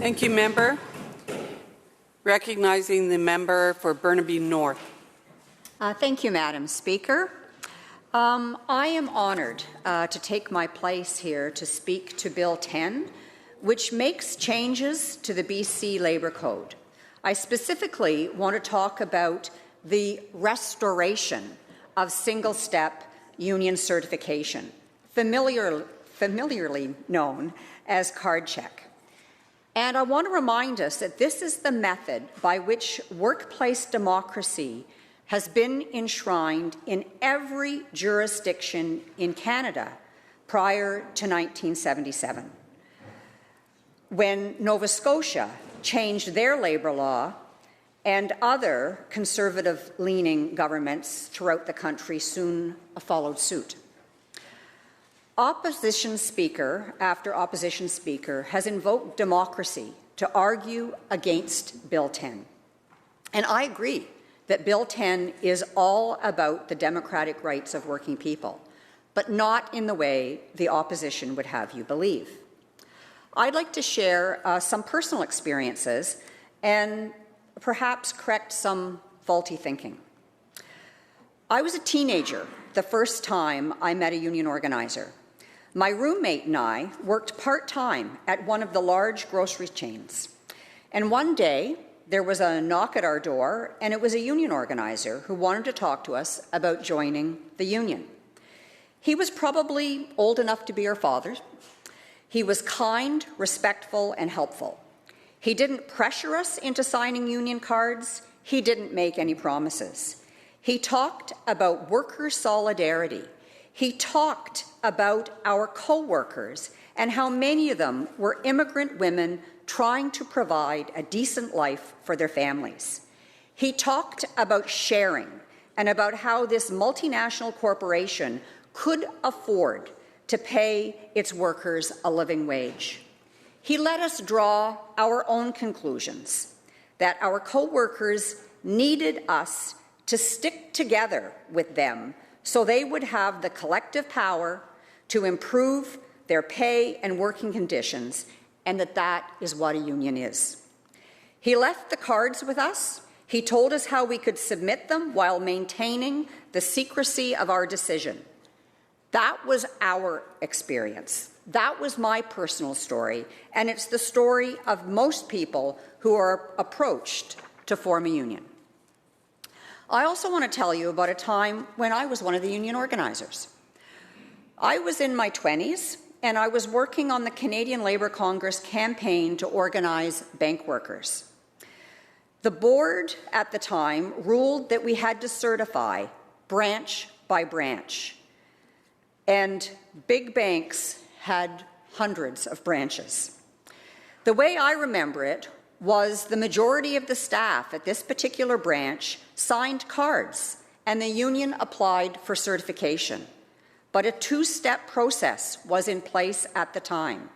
Thank you, member. Recognizing the member for Burnaby North. Thank you, Madam Speaker. I am honoured to take my place here to speak to Bill 10, which makes changes to the BC Labour Code. I specifically want to talk about the restoration of single-step union certification, familiarly known as card check. And I want to remind us that this is the method by which workplace democracy has been enshrined in every jurisdiction in Canada prior to 1977, when Nova Scotia changed their labour law and other conservative-leaning governments throughout the country soon followed suit. Opposition speaker after opposition speaker has invoked democracy to argue against Bill 10. And I agree that Bill 10 is all about the democratic rights of working people, but not in the way the opposition would have you believe. I'd like to share some personal experiences and perhaps correct some faulty thinking. I was a teenager the first time I met a union organizer. My roommate and I worked part-time at one of the large grocery chains. And one day, there was a knock at our door, and it was a union organizer who wanted to talk to us about joining the union. He was probably old enough to be our father. He was kind, respectful, and helpful. He didn't pressure us into signing union cards. He didn't make any promises. He talked about worker solidarity. He talked about our co-workers and how many of them were immigrant women trying to provide a decent life for their families. He talked about sharing and about how this multinational corporation could afford to pay its workers a living wage. He let us draw our own conclusions, that our co-workers needed us to stick together with them so they would have the collective power to improve their pay and working conditions, and that is what a union is. He left the cards with us. He told us how we could submit them while maintaining the secrecy of our decision. That was our experience. That was my personal story, and it's the story of most people who are approached to form a union. I also want to tell you about a time when I was one of the union organizers. I was in my 20s, and I was working on the Canadian Labour Congress campaign to organize bank workers. The board at the time ruled that we had to certify branch by branch, and big banks had hundreds of branches. The way I remember it was the majority of the staff at this particular branch signed cards, and the union applied for certification. But a two-step process was in place at the time.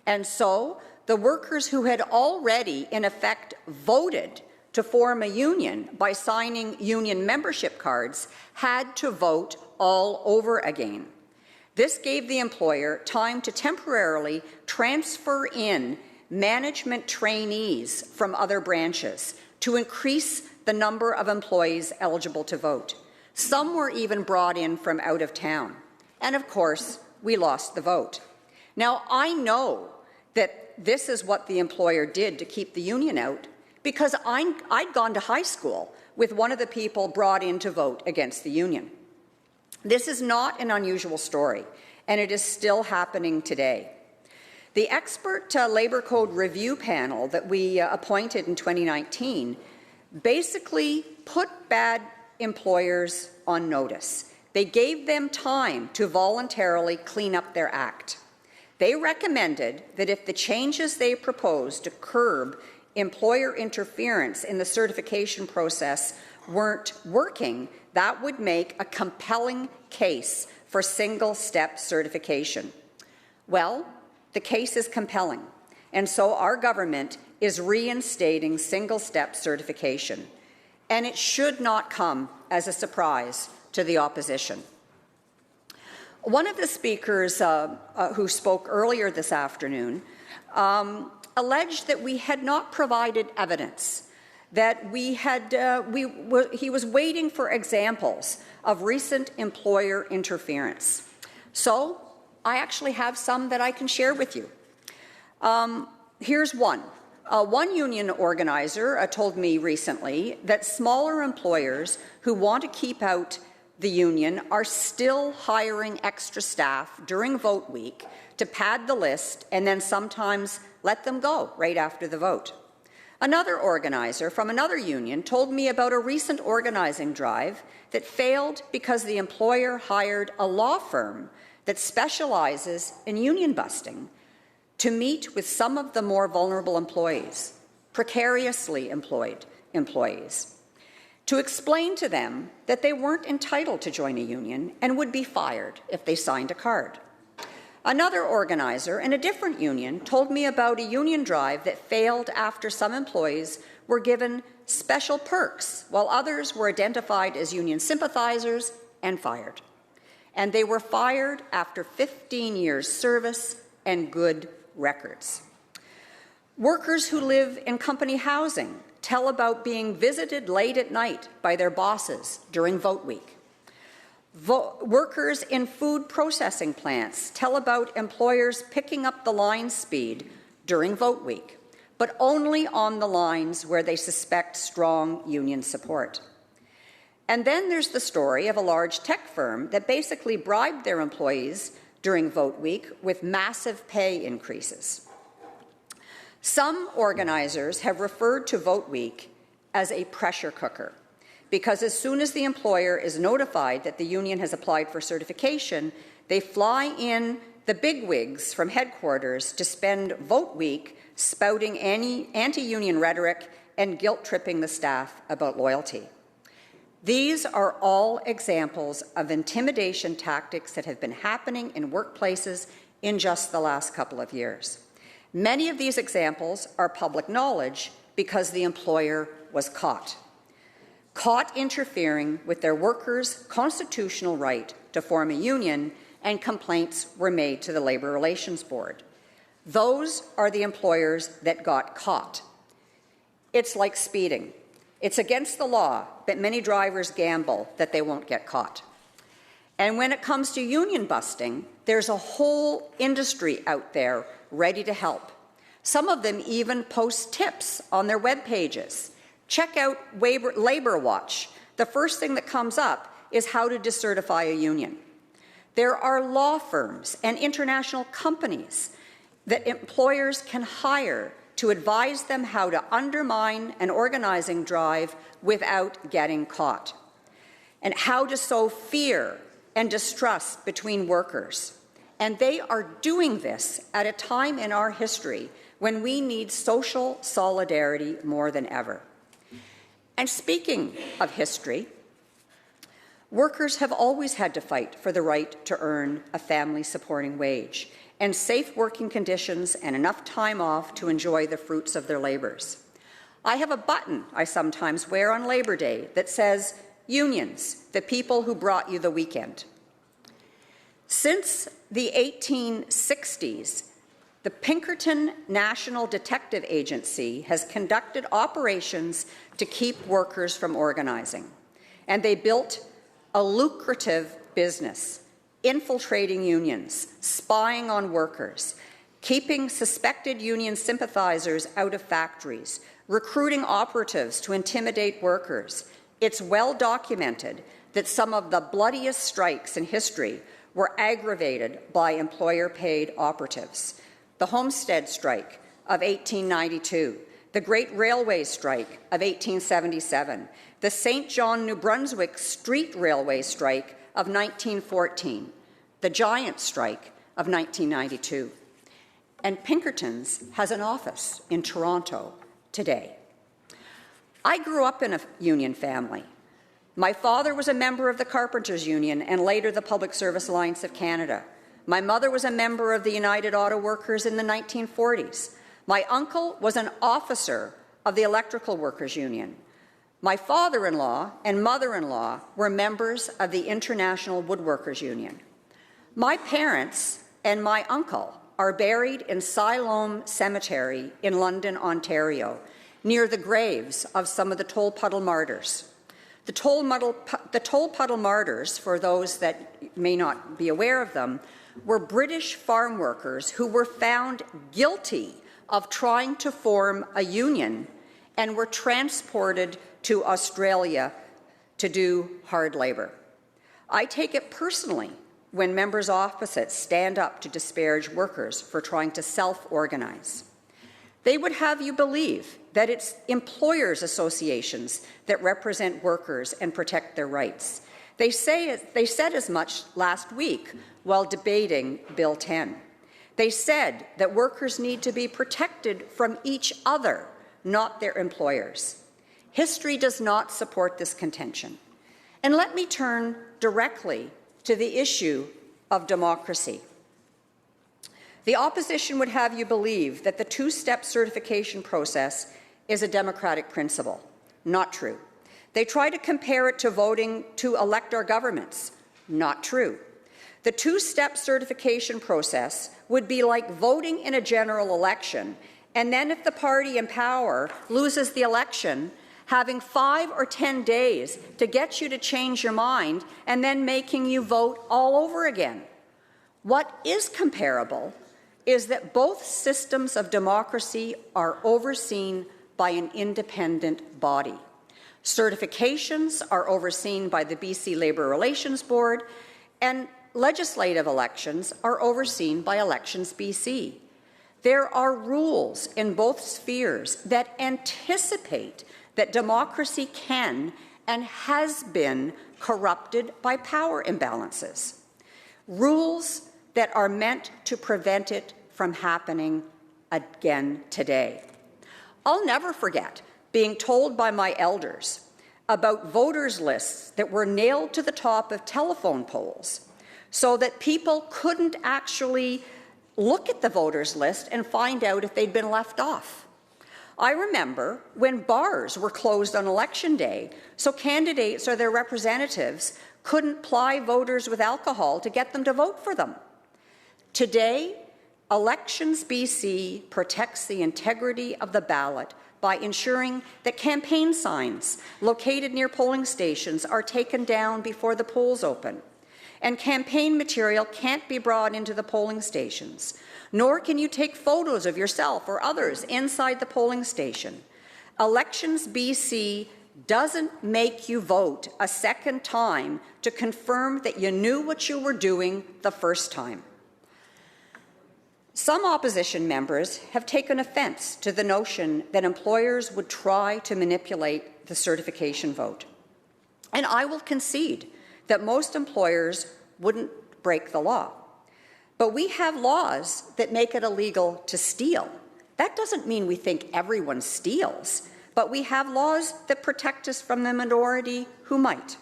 And so the workers who had already, in effect, voted to form a union by signing union membership cards had to vote all over again. This gave the employer time to temporarily transfer in management trainees from other branches to increase the number of employees eligible to vote. Some were even brought in from out of town. And of course, we lost the vote. Now, I know that this is what the employer did to keep the union out because I'd gone to high school with one of the people brought in to vote against the union. This is not an unusual story, and it is still happening today. The expert Labour Code review panel that we appointed in 2019 basically put bad employers on notice. They gave them time to voluntarily clean up their act. They recommended that if the changes they proposed to curb employer interference in the certification process weren't working, that would make a compelling case for single-step certification. Well, the case is compelling, and so our government is reinstating single-step certification, and it should not come as a surprise to the opposition. One of the speakers who spoke earlier this afternoon alleged that we had not provided evidence, that he was waiting for examples of recent employer interference. So I actually have some that I can share with you. Here's one. One union organizer told me recently that smaller employers who want to keep out the union are still hiring extra staff during vote week to pad the list and then sometimes let them go right after the vote. Another organizer from another union told me about a recent organizing drive that failed because the employer hired a law firm that specializes in union busting to meet with some of the more vulnerable employees, precariously employed employees, to explain to them that they weren't entitled to join a union and would be fired if they signed a card. Another organizer in a different union told me about a union drive that failed after some employees were given special perks while others were identified as union sympathizers and fired. And they were fired after 15 years' service and good records. Workers who live in company housing tell about being visited late at night by their bosses during vote week. Workers in food processing plants tell about employers picking up the line speed during vote week, but only on the lines where they suspect strong union support. And then there's the story of a large tech firm that basically bribed their employees during vote week with massive pay increases. Some organizers have referred to vote week as a pressure cooker, because as soon as the employer is notified that the union has applied for certification, they fly in the bigwigs from headquarters to spend vote week spouting anti-union rhetoric and guilt-tripping the staff about loyalty. These are all examples of intimidation tactics that have been happening in workplaces in just the last couple of years. Many of these examples are public knowledge because the employer was caught interfering with their workers' constitutional right to form a union, and complaints were made to the Labour Relations Board. Those are the employers that got caught. It's like speeding. It's against the law, but many drivers gamble that they won't get caught. And when it comes to union busting, there's a whole industry out there ready to help. Some of them even post tips on their web pages. Check out Labour Watch. The first thing that comes up is how to decertify a union. There are law firms and international companies that employers can hire to advise them how to undermine an organizing drive without getting caught, and how to sow fear and distrust between workers. And they are doing this at a time in our history when we need social solidarity more than ever. And speaking of history, workers have always had to fight for the right to earn a family-supporting wage and safe working conditions and enough time off to enjoy the fruits of their labours. I have a button I sometimes wear on Labour Day that says, "Unions, the people who brought you the weekend." Since the 1860s, the Pinkerton National Detective Agency has conducted operations to keep workers from organizing, and they built a lucrative business, infiltrating unions, spying on workers, keeping suspected union sympathizers out of factories, recruiting operatives to intimidate workers. It's well documented that some of the bloodiest strikes in history were aggravated by employer-paid operatives. The Homestead Strike of 1892, the Great Railway Strike of 1877, the St. John, New Brunswick Street Railway Strike of 1914, the Giant Strike of 1992. And Pinkerton's has an office in Toronto today. I grew up in a union family. My father was a member of the Carpenters Union and later the Public Service Alliance of Canada. My mother was a member of the United Auto Workers in the 1940s. My uncle was an officer of the Electrical Workers Union. My father-in-law and mother-in-law were members of the International Woodworkers Union. My parents and my uncle are buried in Siloam Cemetery in London, Ontario, near the graves of some of the Toll Puddle martyrs. The Toll Puddle martyrs, for those that may not be aware of them, were British farm workers who were found guilty of trying to form a union and were transported to Australia to do hard labour. I take it personally when members opposite stand up to disparage workers for trying to self-organize. They would have you believe that it's employers' associations that represent workers and protect their rights. They said as much last week while debating Bill 10. They said that workers need to be protected from each other, not their employers. History does not support this contention. And let me turn directly to the issue of democracy. The opposition would have you believe that the two-step certification process is a democratic principle. Not true. They try to compare it to voting to elect our governments. Not true. The two-step certification process would be like voting in a general election, and then if the party in power loses the election, having 5 or 10 days to get you to change your mind and then making you vote all over again. What is comparable is that both systems of democracy are overseen by an independent body. Certifications are overseen by the BC Labour Relations Board, and legislative elections are overseen by Elections BC. There are rules in both spheres that anticipate that democracy can and has been corrupted by power imbalances. Rules that are meant to prevent it from happening again today. I'll never forget being told by my elders about voters' lists that were nailed to the top of telephone poles so that people couldn't actually look at the voters' list and find out if they'd been left off. I remember when bars were closed on election day, so candidates or their representatives couldn't ply voters with alcohol to get them to vote for them. Today, Elections BC protects the integrity of the ballot by ensuring that campaign signs located near polling stations are taken down before the polls open. And campaign material can't be brought into the polling stations, nor can you take photos of yourself or others inside the polling station. Elections BC doesn't make you vote a second time to confirm that you knew what you were doing the first time. Some opposition members have taken offence to the notion that employers would try to manipulate the certification vote. And I will concede that most employers wouldn't break the law. But we have laws that make it illegal to steal. That doesn't mean we think everyone steals, but we have laws that protect us from the minority who might.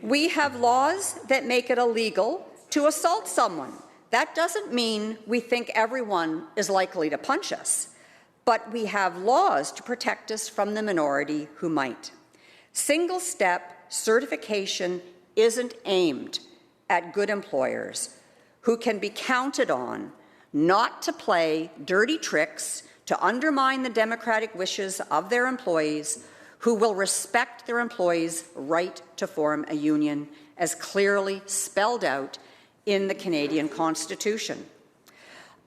We have laws that make it illegal to assault someone. That doesn't mean we think everyone is likely to punch us, but we have laws to protect us from the minority who might. Single-step certification isn't aimed at good employers who can be counted on not to play dirty tricks to undermine the democratic wishes of their employees, who will respect their employees' right to form a union as clearly spelled out in the Canadian Constitution.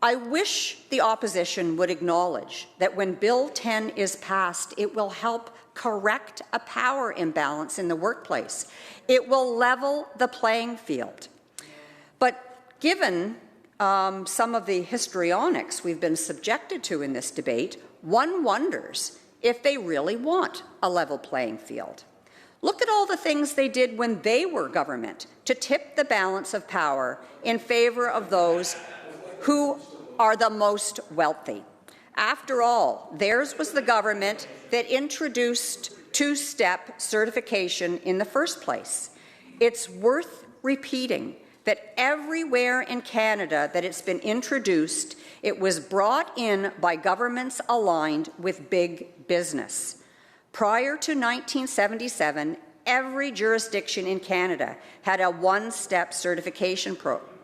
I wish the opposition would acknowledge that when Bill 10 is passed, it will help correct a power imbalance in the workplace. It will level the playing field. But given some of the histrionics we've been subjected to in this debate, one wonders if they really want a level playing field. Look at all the things they did when they were government to tip the balance of power in favour of those who are the most wealthy. After all, theirs was the government that introduced two-step certification in the first place. It's worth repeating that everywhere in Canada that it's been introduced, it was brought in by governments aligned with big business. Prior to 1977, every jurisdiction in Canada had a one-step certification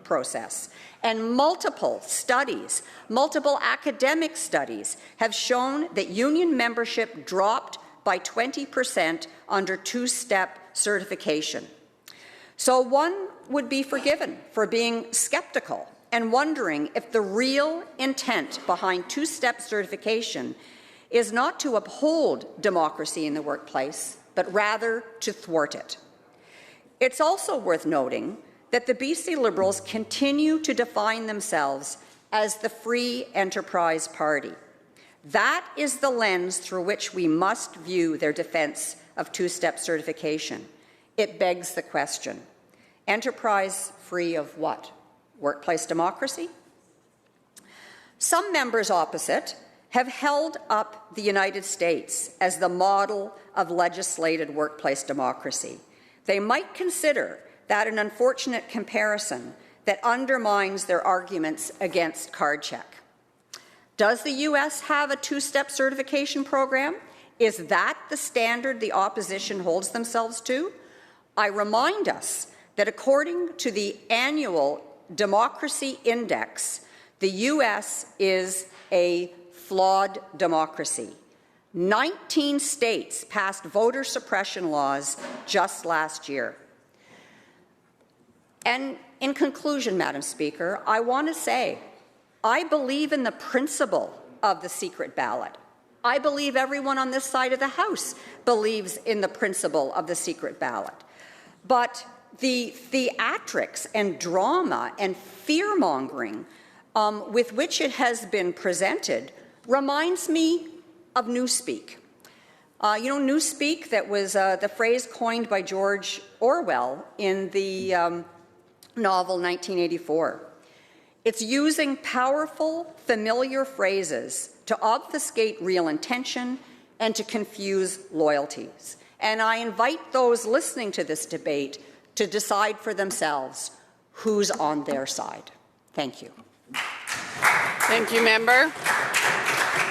process. And multiple studies, multiple academic studies, have shown that union membership dropped by 20% under two-step certification. So one would be forgiven for being skeptical and wondering if the real intent behind two-step certification is not to uphold democracy in the workplace, but rather to thwart it. It's also worth noting that the BC Liberals continue to define themselves as the Free Enterprise Party. That is the lens through which we must view their defence of two-step certification. It begs the question, enterprise free of what? Workplace democracy? Some members opposite have held up the United States as the model of legislated workplace democracy. They might consider that an unfortunate comparison that undermines their arguments against card check. Does the U.S. have a two-step certification program? Is that the standard the opposition holds themselves to? I remind us that according to the annual Democracy Index, the U.S. is a flawed democracy. 19 states passed voter suppression laws just last year. And in conclusion, Madam Speaker, I want to say I believe in the principle of the secret ballot. I believe everyone on this side of the House believes in the principle of the secret ballot. But the theatrics and drama and fear-mongering with which it has been presented reminds me of Newspeak. Newspeak, that was the phrase coined by George Orwell in the novel 1984. It's using powerful, familiar phrases to obfuscate real intention and to confuse loyalties. And I invite those listening to this debate to decide for themselves who's on their side. Thank you. Thank you, member.